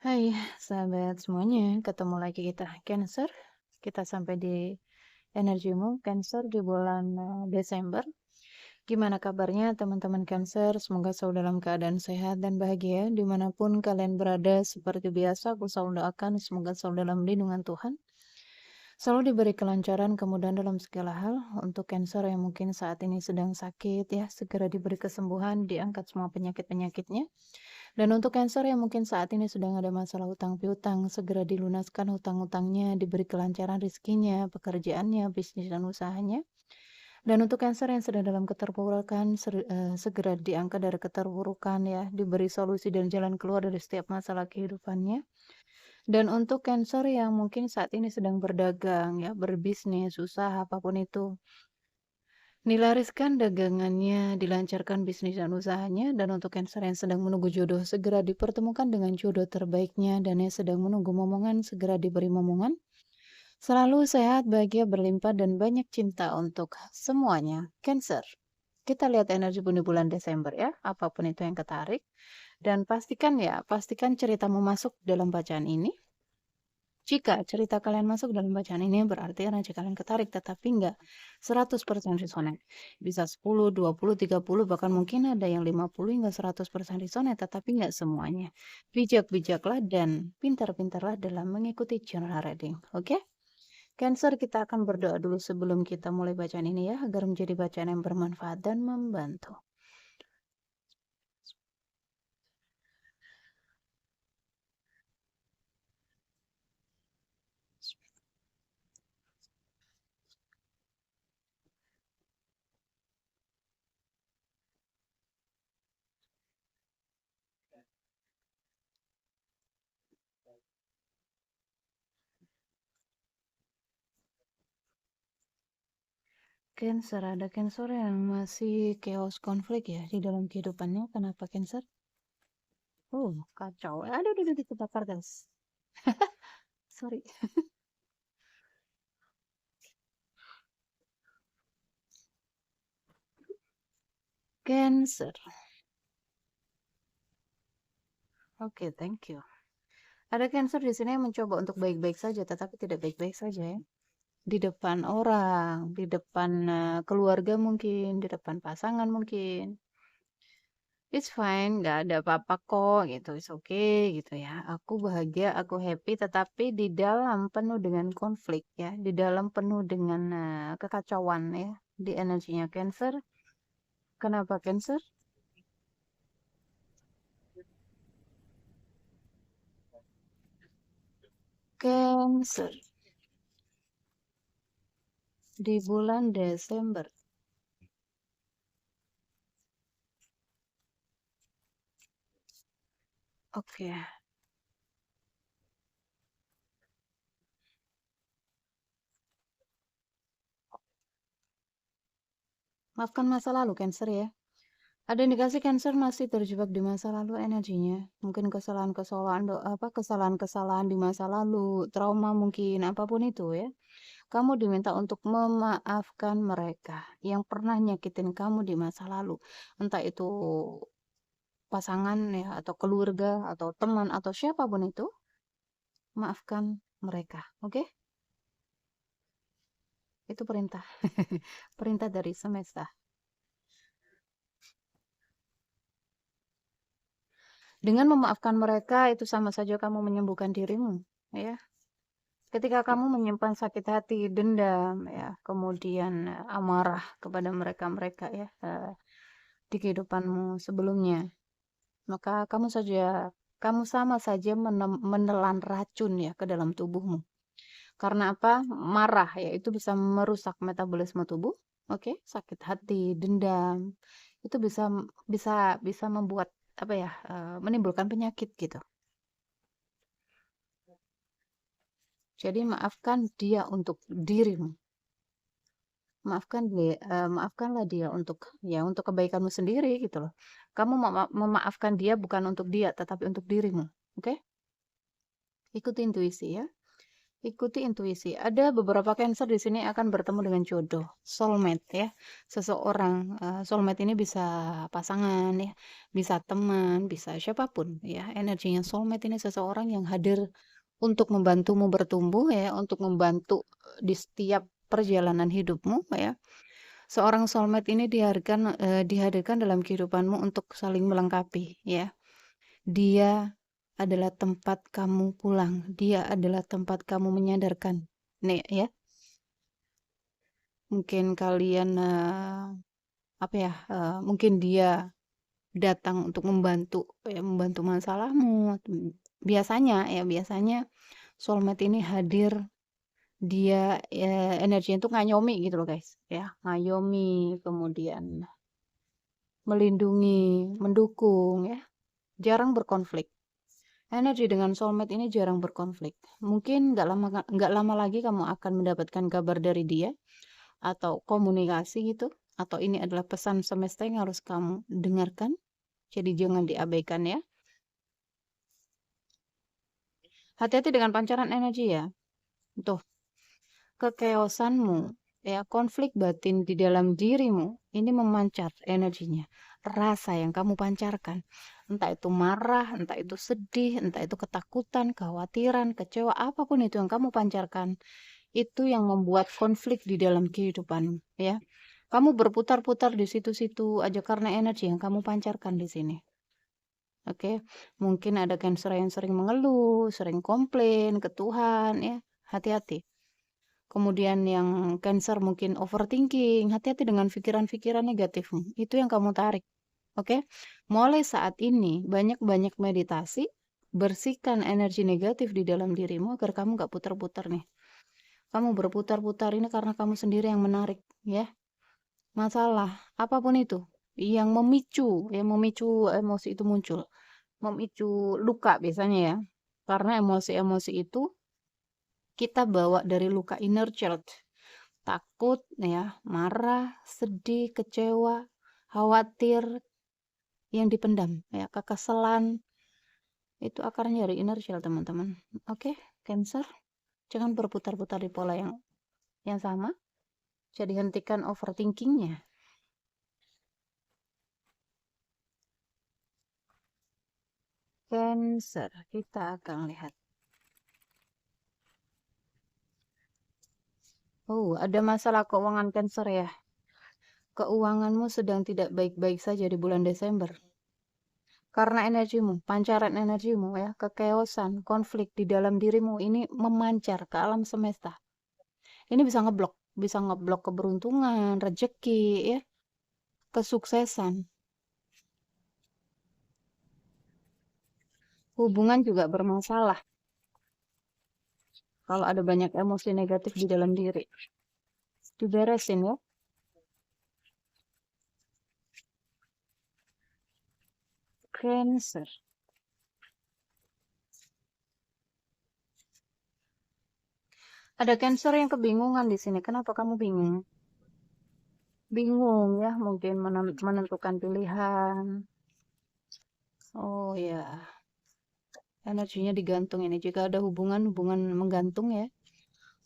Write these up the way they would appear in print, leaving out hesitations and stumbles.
Hai sahabat semuanya, ketemu lagi kita Cancer. Kita sampai di energimu Cancer di bulan Desember. Gimana kabarnya teman-teman Cancer? Semoga selalu dalam keadaan sehat dan bahagia dimanapun kalian berada. Seperti biasa, aku selalu doakan semoga selalu dalam lindungan Tuhan. Selalu diberi kelancaran, kemudahan dalam segala hal. Untuk Cancer yang mungkin saat ini sedang sakit ya, segera diberi kesembuhan, diangkat semua penyakit-penyakitnya. Dan untuk Cancer yang mungkin saat ini sedang ada masalah hutang piutang, segera dilunaskan hutang-hutangnya, diberi kelancaran rezekinya, pekerjaannya, bisnis dan usahanya. Dan untuk Cancer yang sedang dalam keterpurukan, segera diangkat dari keterpurukan ya, diberi solusi dan jalan keluar dari setiap masalah kehidupannya. Dan untuk Cancer yang mungkin saat ini sedang berdagang ya, berbisnis, usaha apapun itu, dilariskan dagangannya, dilancarkan bisnis dan usahanya, dan untuk Cancer yang sedang menunggu jodoh, segera dipertemukan dengan jodoh terbaiknya, dan yang sedang menunggu momongan, segera diberi momongan. Selalu sehat, bahagia, berlimpah, dan banyak cinta untuk semuanya. Cancer. Kita lihat energi di bulan Desember ya, apapun itu yang ketarik. Dan pastikan ceritamu masuk dalam bacaan ini. Jika cerita kalian masuk dalam bacaan ini berarti energi kalian ketarik tetapi enggak 100% resonate. Bisa 10, 20, 30 bahkan mungkin ada yang 50 hingga 100% resonate tetapi enggak semuanya. Bijak-bijaklah dan pintar-pintarlah dalam mengikuti channel reading. Oke? Cancer, kita akan berdoa dulu sebelum kita mulai bacaan ini ya agar menjadi bacaan yang bermanfaat dan membantu. Cancer, ada Cancer yang masih chaos konflik ya di dalam kehidupannya. Kenapa Cancer? Kacau. Aduh, aduh, aduh, kebakar guys. Sorry. Cancer. Oke, thank you. Ada Cancer di sini yang mencoba untuk baik-baik saja, tetapi tidak baik-baik saja ya. Di depan orang, di depan keluarga mungkin, di depan pasangan mungkin. It's fine, nggak ada apa-apa kok gitu, it's okay gitu ya. Aku bahagia, aku happy, tetapi di dalam penuh dengan konflik ya, di dalam penuh dengan kekacauan ya, di energinya Cancer. Kenapa Cancer? Cancer di bulan Desember. Oke, maafkan masa lalu Cancer ya. Ada indikasi Cancer masih terjebak di masa lalu energinya. Mungkin kesalahan-kesalahan kesalahan-kesalahan di masa lalu, trauma mungkin, apapun itu ya. Kamu diminta untuk memaafkan mereka yang pernah nyakitin kamu di masa lalu. Entah itu pasangan ya, atau keluarga, atau teman, atau siapapun itu. Maafkan mereka, oke? Itu perintah. Perintah dari semesta. Dengan memaafkan mereka itu sama saja kamu menyembuhkan dirimu, ya. Ketika kamu menyimpan sakit hati, dendam, ya, kemudian amarah kepada mereka-mereka ya di kehidupanmu sebelumnya, maka kamu sama saja menelan racun ya ke dalam tubuhmu. Karena apa? Marah ya itu bisa merusak metabolisme tubuh. Oke, sakit hati, dendam, itu bisa bisa membuat apa ya? Menimbulkan penyakit gitu. Jadi maafkan dia untuk dirimu. Maafkanlah dia untuk ya untuk kebaikanmu sendiri gitu loh. Kamu memaafkan dia bukan untuk dia, tetapi untuk dirimu. Oke? Ikuti intuisi ya. Ikuti intuisi. Ada beberapa Cancer di sini akan bertemu dengan jodoh, soulmate ya. Seseorang, soulmate ini bisa pasangan ya, bisa teman, bisa siapapun ya. Energinya soulmate ini seseorang yang hadir untuk membantumu bertumbuh ya, untuk membantu di setiap perjalanan hidupmu ya. Seorang soulmate ini dihadirkan dalam kehidupanmu untuk saling melengkapi ya. Dia adalah tempat kamu pulang. Dia adalah tempat kamu menyadarkan. Nih ya, mungkin kalian apa ya? Mungkin dia datang untuk membantu ya, membantu masalahmu. Biasanya ya, biasanya soulmate ini hadir dia energinya itu ngayomi gitu loh guys ya, ngayomi kemudian melindungi, mendukung ya, jarang berkonflik. Energi dengan soulmate ini jarang berkonflik. Mungkin nggak lama lagi kamu akan mendapatkan kabar dari dia atau komunikasi gitu. Atau ini adalah pesan semesta yang harus kamu dengarkan. Jadi jangan diabaikan ya. Hati-hati dengan pancaran energi ya. Tuh, kekeosanmu, ya, konflik batin di dalam dirimu, ini memancar energinya. Rasa yang kamu pancarkan. Entah itu marah, entah itu sedih, entah itu ketakutan, kekhawatiran, kecewa, apapun itu yang kamu pancarkan, itu yang membuat konflik di dalam kehidupanmu, ya. Kamu berputar-putar di situ-situ aja karena energi yang kamu pancarkan di sini. Oke, mungkin ada Cancer yang sering mengeluh, sering komplain ke Tuhan, ya. Hati-hati. Kemudian yang Cancer mungkin overthinking, hati-hati dengan pikiran-pikiran negatifmu. Itu yang kamu tarik. Oke, mulai saat ini banyak-banyak meditasi, bersihkan energi negatif di dalam dirimu agar kamu gak putar-putar nih. Kamu berputar-putar ini karena kamu sendiri yang menarik, ya. Masalah apapun itu yang memicu emosi itu muncul, memicu luka biasanya ya. Karena emosi-emosi itu kita bawa dari luka inner child. Takut ya, marah, sedih, kecewa, khawatir yang dipendam ya, kekesalan itu akarnya dari inner child, teman-teman. Oke, Cancer, jangan berputar-putar di pola yang sama. Jadi hentikan overthinkingnya. Cancer, kita akan lihat. Oh, ada masalah keuangan Cancer ya. Keuanganmu sedang tidak baik-baik saja di bulan Desember. Karena energimu, pancaran energimu ya, kekeosan, konflik di dalam dirimu ini memancar ke alam semesta. Ini bisa ngeblok keberuntungan, rezeki ya, kesuksesan. Hubungan juga bermasalah kalau ada banyak emosi negatif di dalam diri. Diberesin ya. Cancer. Ada Cancer yang kebingungan di sini. Kenapa kamu bingung? Bingung ya, mungkin menentukan pilihan. Oh ya, energinya digantung ini. Jika ada hubungan menggantung ya.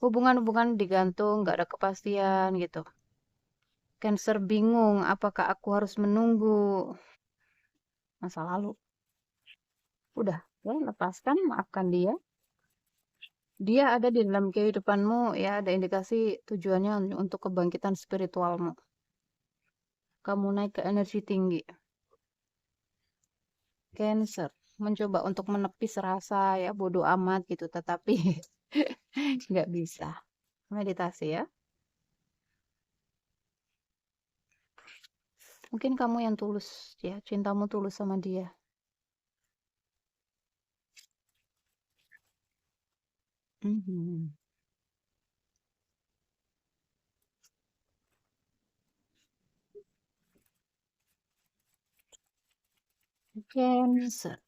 Hubungan-hubungan digantung, nggak ada kepastian gitu. Cancer bingung, apakah aku harus menunggu masa lalu? Udah, ya lepaskan, maafkan dia. Dia ada di dalam kehidupanmu, ya ada indikasi tujuannya untuk kebangkitan spiritualmu. Kamu naik ke energi tinggi. Cancer mencoba untuk menepis rasa ya bodoh amat gitu, tetapi nggak bisa. Meditasi ya. Mungkin kamu yang tulus ya, cintamu tulus sama dia. Mhm. Cancer.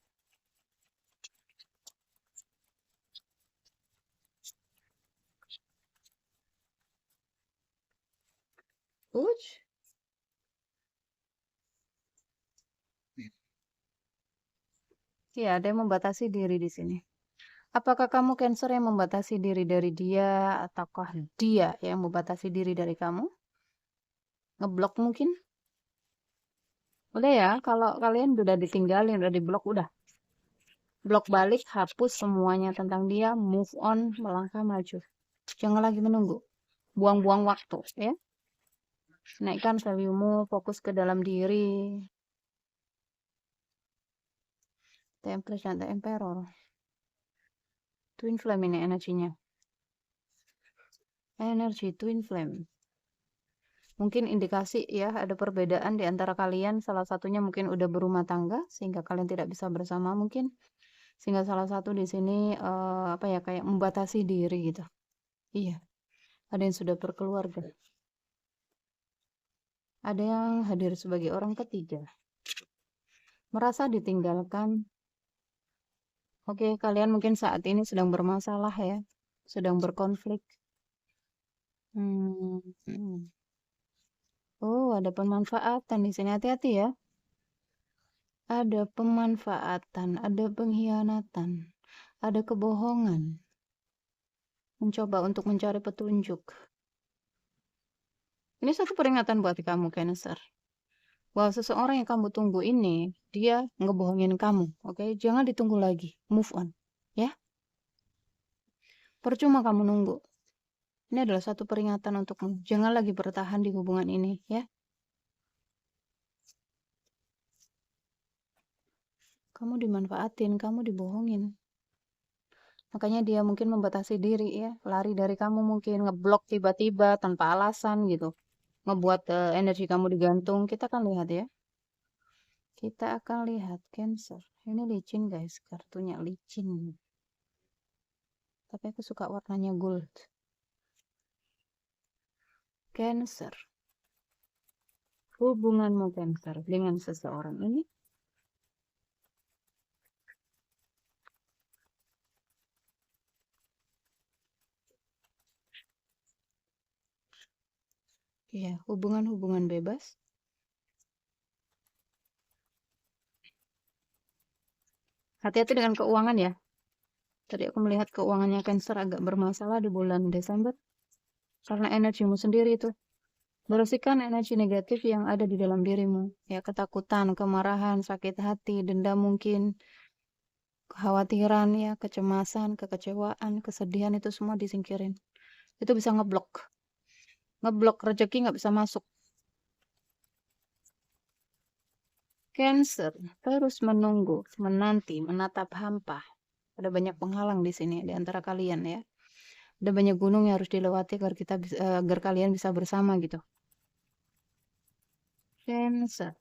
Uj. Ya, ada yang membatasi diri di sini. Apakah kamu Cancer yang membatasi diri dari dia, ataukah dia yang membatasi diri dari kamu? Ngeblok mungkin? Udah ya, kalau kalian udah ditinggalin, udah diblok, udah. Blok balik, hapus semuanya tentang dia, move on, melangkah maju. Jangan lagi menunggu. Buang-buang waktu, ya. Naikkan value-mu, fokus ke dalam diri. Template dan Emperor. Twin Flame ini energinya. Energi Twin Flame. Mungkin indikasi ya, ada perbedaan di antara kalian. Salah satunya mungkin udah berumah tangga, sehingga kalian tidak bisa bersama mungkin. Sehingga salah satu di sini, apa ya, kayak membatasi diri gitu. Iya, ada yang sudah berkeluarga. Ada yang hadir sebagai orang ketiga. Merasa ditinggalkan. Oke, kalian mungkin saat ini sedang bermasalah ya. Sedang berkonflik. Hmm, hmm. Oh, ada pemanfaatan di sini. Hati-hati ya. Ada pemanfaatan, ada pengkhianatan, ada kebohongan. Mencoba untuk mencari petunjuk. Ini satu peringatan buat kamu, Cancer. Bahwa seseorang yang kamu tunggu ini, dia ngebohongin kamu. Oke, jangan ditunggu lagi. Move on. Ya, percuma kamu nunggu. Ini adalah satu peringatan untukmu. Jangan lagi bertahan di hubungan ini, ya. Kamu dimanfaatin, kamu dibohongin. Makanya dia mungkin membatasi diri ya, lari dari kamu mungkin, ngeblok tiba-tiba tanpa alasan gitu. Ngebuat energi kamu digantung. Kita akan lihat ya. Kita akan lihat Cancer. Ini licin guys, kartunya licin. Tapi aku suka warnanya gold. Cancer. Hubunganmu Cancer dengan seseorang ini. Iya, hubungan-hubungan bebas. Hati-hati dengan keuangan ya. Tadi aku melihat keuangannya Cancer agak bermasalah di bulan Desember. Karena energimu sendiri itu. Bersihkan energi negatif yang ada di dalam dirimu. Ya, ketakutan, kemarahan, sakit hati, dendam mungkin, kekhawatiran, ya, kecemasan, kekecewaan, kesedihan itu semua disingkirin. Itu bisa ngeblok. Ngeblok rezeki nggak bisa masuk. Cancer terus menunggu, menanti, menatap hampa. Ada banyak penghalang di sini di antara kalian ya. Ada banyak gunung yang harus dilewati agar agar kalian bisa bersama gitu. Cancer.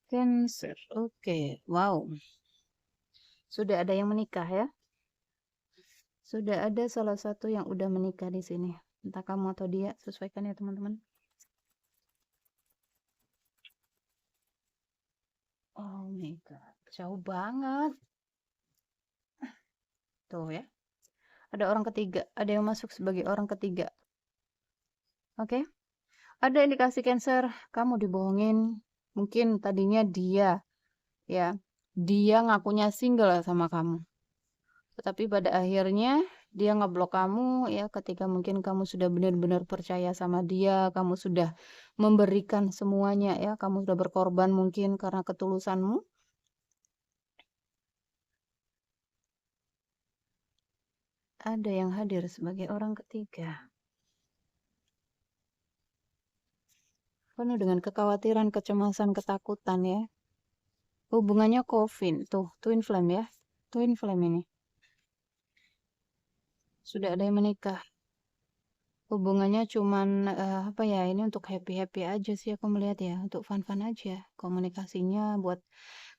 Cancer. Oke, wow. Sudah ada yang menikah ya? Sudah ada salah satu yang udah menikah di sini. Entah kamu atau dia, sesuaikan ya teman-teman. Oh my god, jauh banget. Tuh ya. Ada orang ketiga, ada yang masuk sebagai orang ketiga. Oke. Ada indikasi Cancer, kamu dibohongin. Mungkin tadinya dia ya, dia ngakunya single sama kamu. Tetapi pada akhirnya dia ngeblok kamu ya ketika mungkin kamu sudah benar-benar percaya sama dia, kamu sudah memberikan semuanya ya, kamu sudah berkorban mungkin karena ketulusanmu. Ada yang hadir sebagai orang ketiga. Penuh dengan kekhawatiran, kecemasan, ketakutan ya. Hubungannya Coven, tuh Twin Flame ya. Twin Flame ini. Sudah ada yang menikah. Hubungannya cuman apa ya, ini untuk happy-happy aja sih aku melihat ya, untuk fun-fun aja. Komunikasinya buat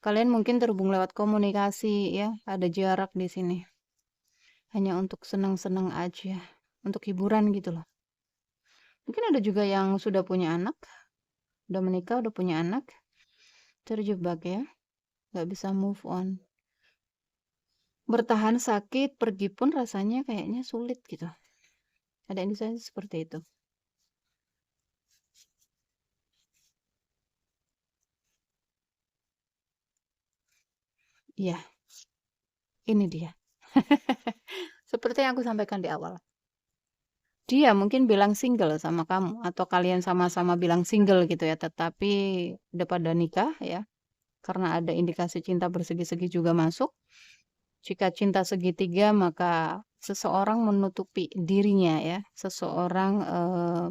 kalian mungkin terhubung lewat komunikasi ya, ada jarak di sini. Hanya untuk senang-senang aja, untuk hiburan gitu loh. Mungkin ada juga yang sudah punya anak, udah menikah, udah punya anak, terjebak ya, nggak bisa move on. Bertahan sakit, pergi pun rasanya kayaknya sulit gitu. Ada indikasi seperti itu. Iya, ini dia. Seperti yang aku sampaikan di awal. Dia mungkin bilang single sama kamu, atau kalian sama-sama bilang single gitu ya, tetapi udah pada nikah ya, karena ada indikasi cinta bersegi-segi juga masuk. Jika cinta segitiga, maka seseorang menutupi dirinya ya, seseorang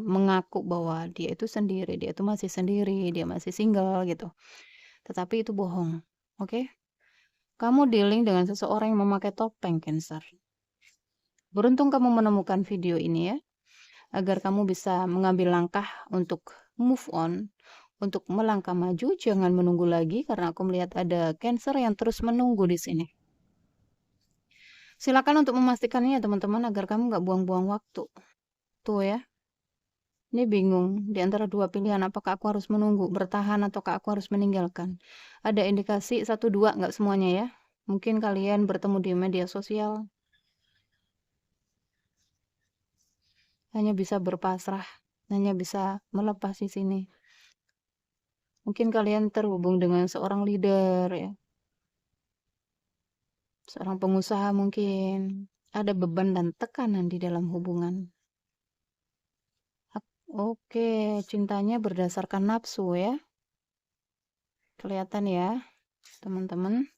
mengaku bahwa dia itu sendiri, dia itu masih sendiri, dia masih single gitu. Tetapi itu bohong, oke? Kamu dealing dengan seseorang yang memakai topeng, Cancer. Beruntung kamu menemukan video ini ya, agar kamu bisa mengambil langkah untuk move on, untuk melangkah maju, jangan menunggu lagi karena aku melihat ada Cancer yang terus menunggu di sini. Silakan untuk memastikannya teman-teman agar kamu nggak buang-buang waktu. Tuh ya, ini bingung di antara dua pilihan, apakah aku harus menunggu, bertahan, ataukah aku harus meninggalkan. Ada indikasi 1-2, nggak semuanya ya. Mungkin kalian bertemu di media sosial, hanya bisa berpasrah, hanya bisa melepas di sini. Mungkin kalian terhubung dengan seorang leader ya, seorang pengusaha mungkin. Ada beban dan tekanan di dalam hubungan. Oke, cintanya berdasarkan nafsu ya. Kelihatan ya, teman-teman.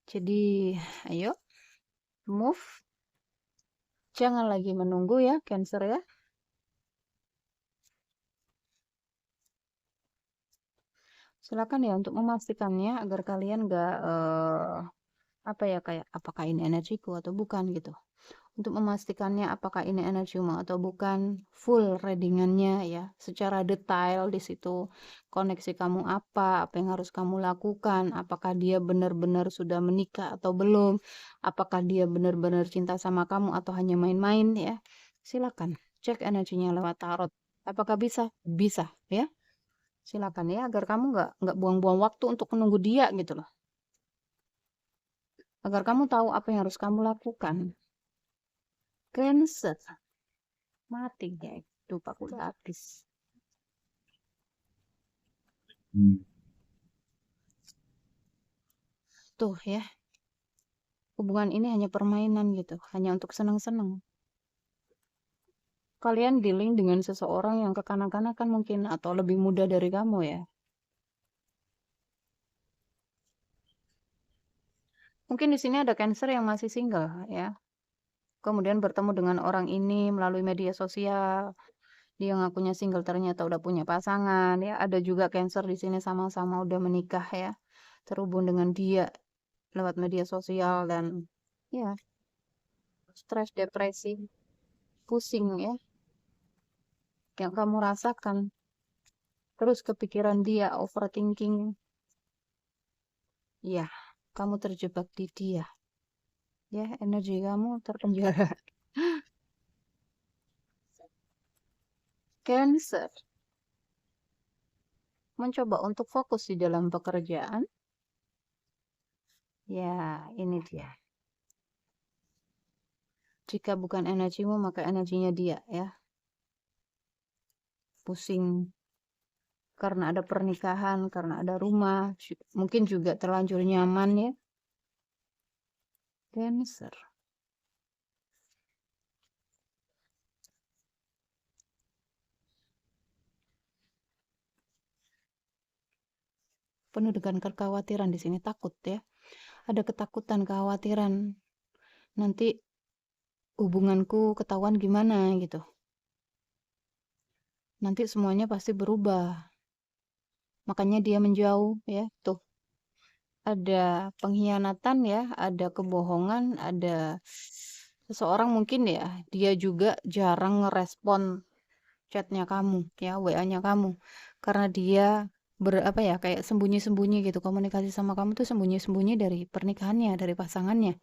Jadi, ayo move. Jangan lagi menunggu ya, Cancer ya. Silakan ya untuk memastikannya agar kalian nggak apa ya, kayak apakah ini energiku atau bukan gitu. Untuk memastikannya apakah ini energimu atau bukan, full readingannya ya, secara detail di situ. Koneksi kamu apa yang harus kamu lakukan, apakah dia benar-benar sudah menikah atau belum, apakah dia benar-benar cinta sama kamu atau hanya main-main ya. Silakan cek energinya lewat tarot. Apakah bisa? Bisa ya. Silakan ya, agar kamu nggak buang-buang waktu untuk menunggu dia gitu loh. Agar kamu tahu apa yang harus kamu lakukan. Cancer. Mati ya, itu Pak, udah habis. Tuh ya, hubungan ini hanya permainan gitu, hanya untuk senang-senang. Kalian dealing dengan seseorang yang kekanak-kanakan mungkin, atau lebih muda dari kamu ya. Mungkin di sini ada Cancer yang masih single ya. Kemudian bertemu dengan orang ini melalui media sosial. Dia ngakunya single, ternyata udah punya pasangan ya. Ada juga Cancer di sini sama-sama udah menikah ya. Terhubung dengan dia lewat media sosial dan ya, stres, depresi, pusing ya, yang kamu rasakan. Terus kepikiran dia, overthinking. Ya, kamu terjebak di dia. Ya, energi kamu terpenjara. Cancer. Mencoba untuk fokus di dalam pekerjaan. Ya, ini dia. Jika bukan energimu, maka energinya dia ya. Pusing karena ada pernikahan, karena ada rumah, mungkin juga terlanjur nyaman ya. Cancer. Penuh dengan kekhawatiran di sini, takut ya. Ada ketakutan, kekhawatiran. Nanti hubunganku ketahuan gimana gitu. Nanti semuanya pasti berubah. Makanya dia menjauh ya. Tuh, ada pengkhianatan ya, ada kebohongan, ada seseorang mungkin ya, dia juga jarang ngerespon chatnya kamu ya, WA-nya kamu, karena dia apa ya, kayak sembunyi-sembunyi gitu, komunikasi sama kamu tuh sembunyi-sembunyi dari pernikahannya, dari pasangannya.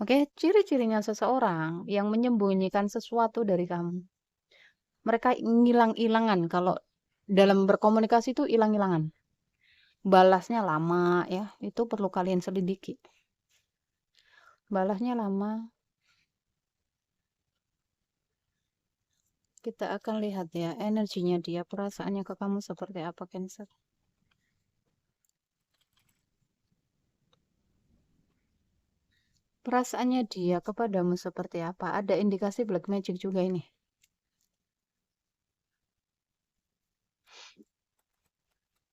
Oke, ciri-cirinya seseorang yang menyembunyikan sesuatu dari kamu. Mereka ngilang-ilangan, kalau dalam berkomunikasi itu hilang-hilangan. Balasnya lama ya, itu perlu kalian selidiki. Balasnya lama. Kita akan lihat ya energinya dia, perasaannya ke kamu seperti apa, Cancer. Perasaannya dia kepadamu seperti apa? Ada indikasi black magic juga ini.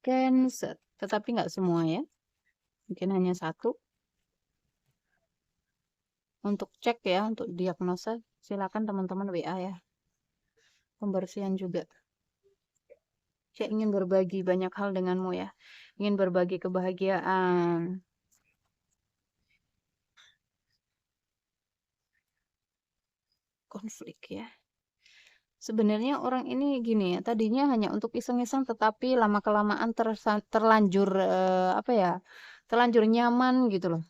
Cancer, tetapi nggak semua ya. Mungkin hanya satu. Untuk cek ya, untuk diagnosa, silakan teman-teman WA ya. Pembersihan juga. Saya ingin berbagi banyak hal denganmu ya. Ingin berbagi kebahagiaan. Konflik ya. Sebenarnya orang ini gini ya, tadinya hanya untuk iseng-iseng tetapi lama-kelamaan terlanjur apa ya? Terlanjur nyaman gitu loh.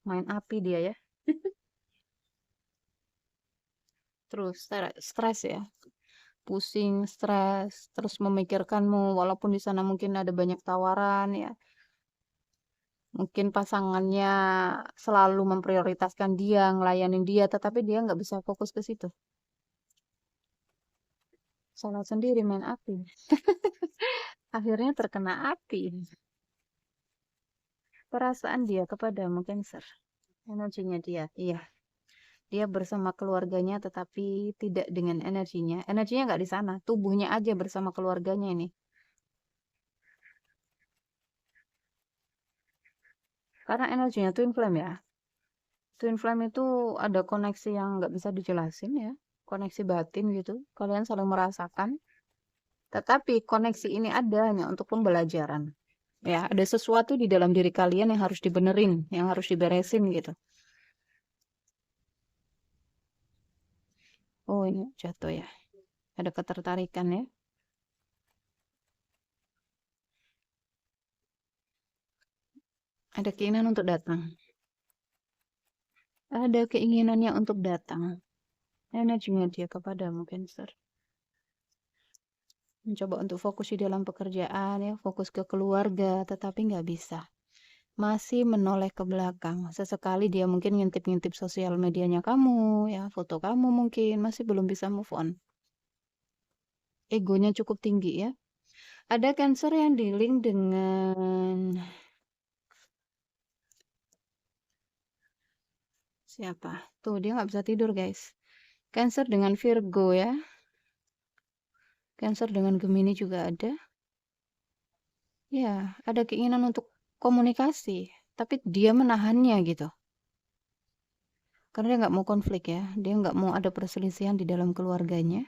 Main api dia ya. Terus stres ya. Pusing, stres, terus memikirkanmu walaupun di sana mungkin ada banyak tawaran ya. Mungkin pasangannya selalu memprioritaskan dia, ngelayanin dia, tetapi dia nggak bisa fokus ke situ. Salah sendiri main api. Akhirnya terkena api. Perasaan dia kepadamu Cancer. Energinya dia, iya. Dia bersama keluarganya tetapi tidak dengan energinya. Energinya nggak di sana, tubuhnya aja bersama keluarganya ini. Karena energinya twin flame ya. Twin flame itu ada koneksi yang nggak bisa dijelasin ya. Koneksi batin gitu. Kalian saling merasakan. Tetapi koneksi ini ada hanya untuk pembelajaran. Ya, ada sesuatu di dalam diri kalian yang harus dibenerin, yang harus diberesin gitu. Oh, ini jatuh ya. Ada ketertarikan ya. Ada keinginan untuk datang. Ada keinginannya untuk datang. Energinya dia kepadamu, Cancer. Mencoba untuk fokus di dalam pekerjaan ya, fokus ke keluarga, tetapi nggak bisa. Masih menoleh ke belakang. Sesekali dia mungkin ngintip-ngintip sosial medianya kamu, ya, foto kamu mungkin, masih belum bisa move on. Egonya cukup tinggi ya. Ada Cancer yang dealing dengan siapa? Tuh, dia nggak bisa tidur, guys. Cancer dengan Virgo ya. Cancer dengan Gemini juga ada. Ya, ada keinginan untuk komunikasi, tapi dia menahannya gitu. Karena dia nggak mau konflik ya. Dia nggak mau ada perselisihan di dalam keluarganya.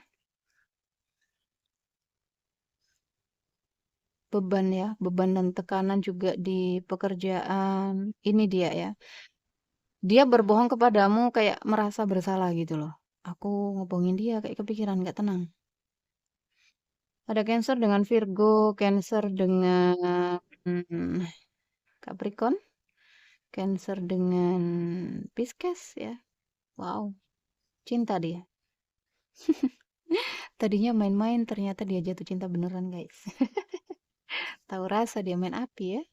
Beban ya, beban dan tekanan juga di pekerjaan. Ini dia ya. Dia berbohong kepadamu kayak merasa bersalah gitu loh. Aku ngebohongin dia kayak kepikiran nggak tenang. Ada Cancer dengan Virgo, Cancer dengan Capricorn, Cancer dengan Pisces ya. Wow, cinta dia. Tadinya main-main, ternyata dia jatuh cinta beneran, guys. Tahu rasa dia main api ya.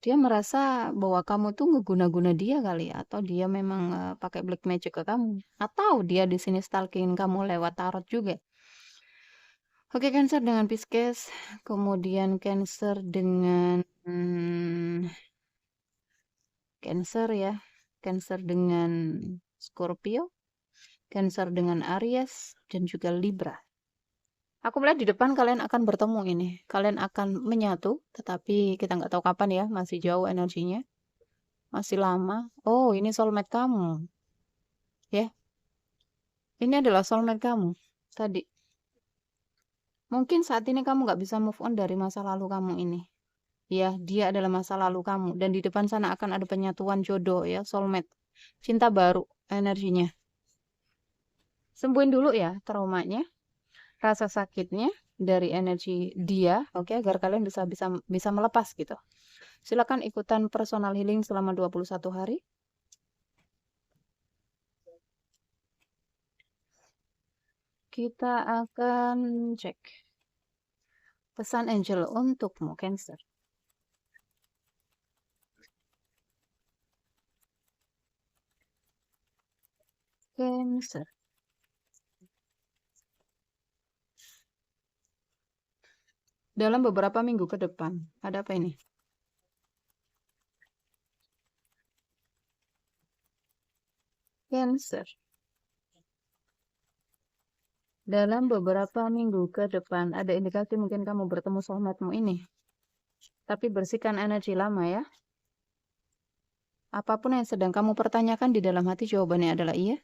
Dia merasa bahwa kamu tuh ngeguna-guna dia kali ya, atau dia memang pakai black magic ke kamu, atau dia di sini stalking kamu lewat tarot juga. Oke, Cancer dengan Pisces, kemudian Cancer dengan Cancer ya, Cancer dengan Scorpio, Cancer dengan Aries, dan juga Libra. Aku melihat di depan kalian akan bertemu ini. Kalian akan menyatu, tetapi kita nggak tahu kapan ya, masih jauh energinya. Masih lama. Oh, ini soulmate kamu. Ya, ini adalah soulmate kamu. Tadi. Mungkin saat ini kamu nggak bisa move on dari masa lalu kamu ini. Ya, dia adalah masa lalu kamu. Dan di depan sana akan ada penyatuan jodoh ya, soulmate. Cinta baru energinya. Sembuhin dulu ya traumanya, rasa sakitnya dari energi dia, oke, agar kalian bisa bisa bisa melepas gitu. Silakan ikutan personal healing selama 21 hari. Kita akan cek pesan angel untukmu, Cancer. Cancer. Dalam beberapa minggu ke depan, ada apa ini? Cancer. Dalam beberapa minggu ke depan, ada indikasi mungkin kamu bertemu soulmate-mu ini. Tapi bersihkan energi lama ya. Apapun yang sedang kamu pertanyakan di dalam hati, jawabannya adalah iya.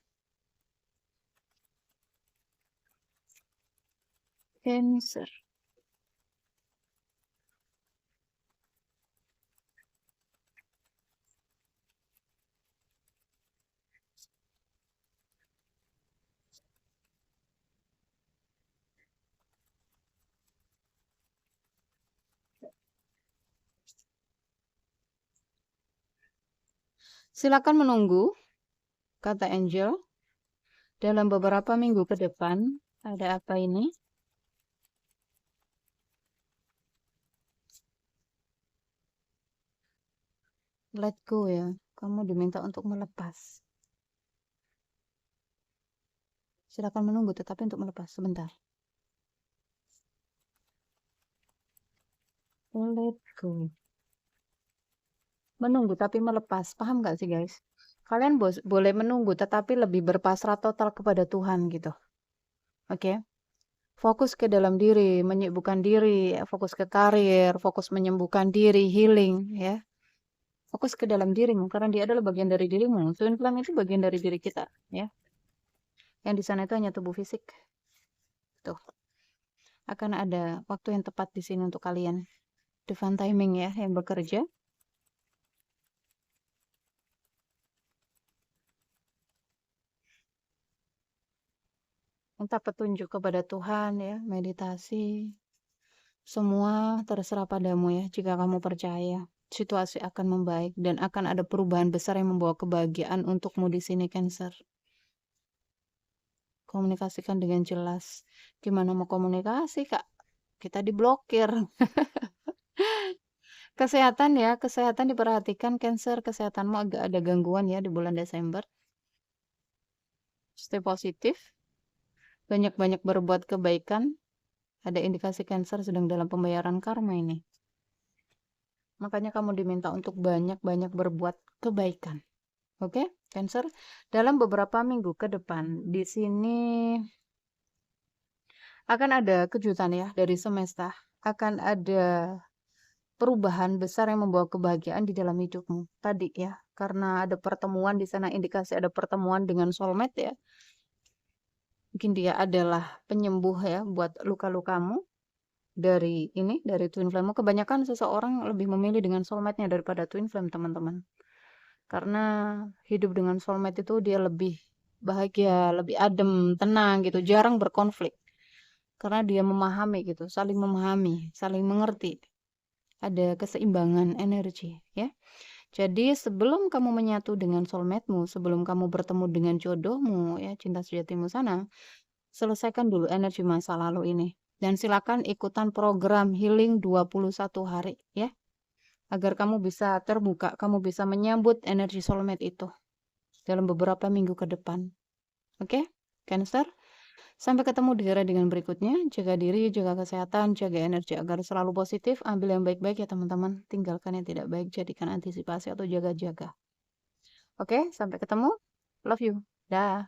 Cancer. Silakan menunggu, kata Angel. Dalam beberapa minggu ke depan, ada apa ini? Let go ya. Kamu diminta untuk melepas. Silakan menunggu, tetapi untuk melepas. Sebentar. Let go. Menunggu tapi melepas. Paham gak sih guys? Kalian boleh menunggu tetapi lebih berpasrah total kepada Tuhan gitu. Oke? Fokus ke dalam diri, menyibukkan diri, fokus ke karir, fokus menyembuhkan diri, healing ya. Fokus ke dalam dirimu karena dia adalah bagian dari dirimu. Twin flame itu bagian dari diri kita ya. Yang di sana itu hanya tubuh fisik. Tuh. Akan ada waktu yang tepat di sini untuk kalian. Divine timing ya yang bekerja. Minta petunjuk kepada Tuhan ya, meditasi. Semua terserah padamu ya, jika kamu percaya. Situasi akan membaik dan akan ada perubahan besar yang membawa kebahagiaan untukmu di sini, Cancer. Komunikasikan dengan jelas. Gimana mau komunikasi, Kak? Kita diblokir. Kesehatan ya, kesehatan diperhatikan, Cancer. Kesehatanmu agak ada gangguan ya di bulan Desember. Stay positif. Banyak-banyak berbuat kebaikan. Ada indikasi Cancer sedang dalam pembayaran karma ini. Makanya kamu diminta untuk banyak-banyak berbuat kebaikan. Oke, Cancer. Dalam beberapa minggu ke depan, di sini akan ada kejutan ya dari semesta. Akan ada perubahan besar yang membawa kebahagiaan di dalam hidupmu. Tadi ya, karena ada pertemuan di sana, indikasi ada pertemuan dengan soulmate ya. Mungkin dia adalah penyembuh ya buat luka-lukamu. Dari twin flame. Kebanyakan seseorang lebih memilih dengan soulmate-nya daripada twin flame, teman-teman. Karena hidup dengan soulmate itu dia lebih bahagia, lebih adem, tenang gitu, jarang berkonflik. Karena dia memahami gitu, saling memahami, saling mengerti. Ada keseimbangan energi ya. Jadi sebelum kamu menyatu dengan soulmate-mu, sebelum kamu bertemu dengan jodohmu ya, cinta sejatimu sana, selesaikan dulu energi masa lalu ini. Dan silakan ikutan program healing 21 hari ya. Agar kamu bisa terbuka, kamu bisa menyambut energi soulmate itu dalam beberapa minggu ke depan. Oke, Cancer? Sampai ketemu di readingan berikutnya. Jaga diri, jaga kesehatan, jaga energi agar selalu positif. Ambil yang baik-baik ya teman-teman. Tinggalkan yang tidak baik, jadikan antisipasi atau jaga-jaga. Oke, sampai ketemu. Love you. Dah.